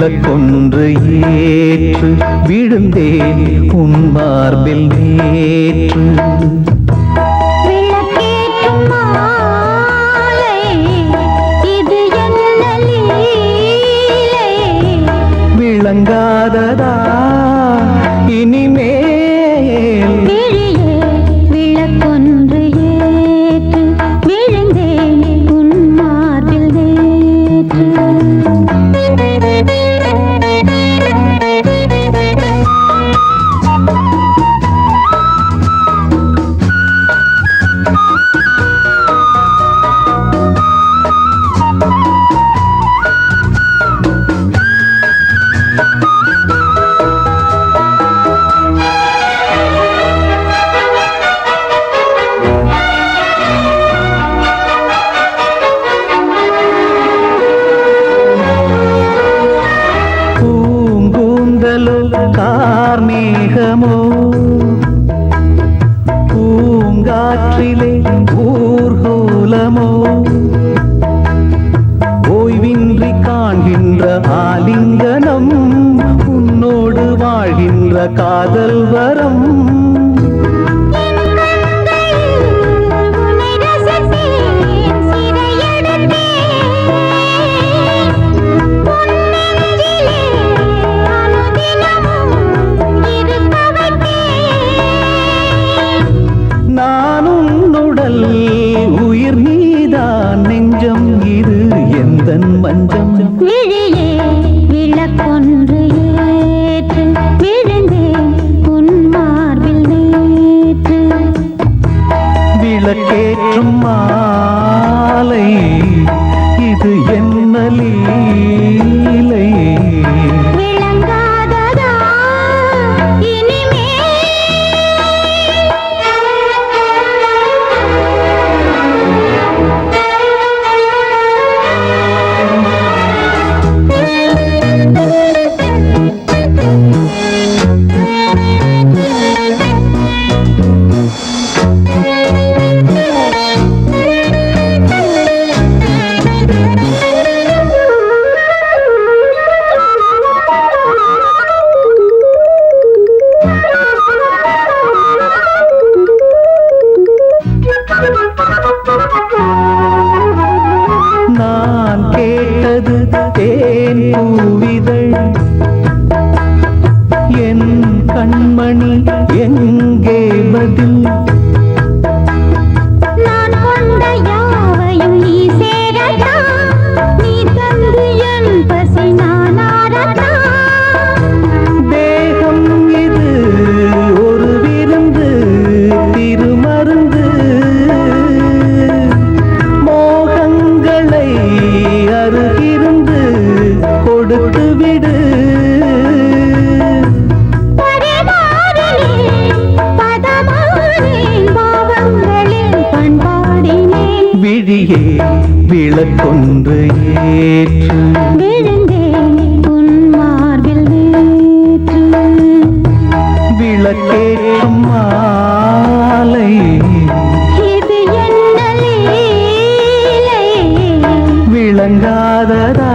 விளக்கொன்று ஏற்று விழுந்தேன் உன் மார்பில் நேற்று. விளங்காததா இனிமேல் விளக்கொன்று ஏற்று விழுந்தேன் உன் மார்பில் நேற்று. கார்மேகமோ பூங்காற்றிலே ஊர்கோலமோ ஓய்வின்றி காண்கின்ற ஆலிங்கனம் உன்னோடு வாழ்கின்ற காதல் வரம். உயிர் நீதான் நெஞ்சம் இது எந்தன் மஞ்சம். விழியே விளக்கொன்று ஏற்று விழுந்தேன் உன் மார்பில் நேற்று. விளக்கேற்றும் மாலை இது என்ன லீலை. விளங்காததா இனிமேல் நான் கேட்டது தேன் பூவிதழ் என் கண்மணி எங்கே பதில். நான் கொண்ட யாவையும் நீ சேரதா நீ தந்து என் பசி நான் ஆரதா. தேகம் இது ஒரு விருந்து திருமருந்து மோகங்களை அருகிருந்து கொடுத்து விடு. விழியே விளக்கொன்று ஏற்று விழுந்தேன் உன் மார்பில் நேற்று. விளக்கேற்றும் மாலை இது என்ன லீலை. விளங்காததா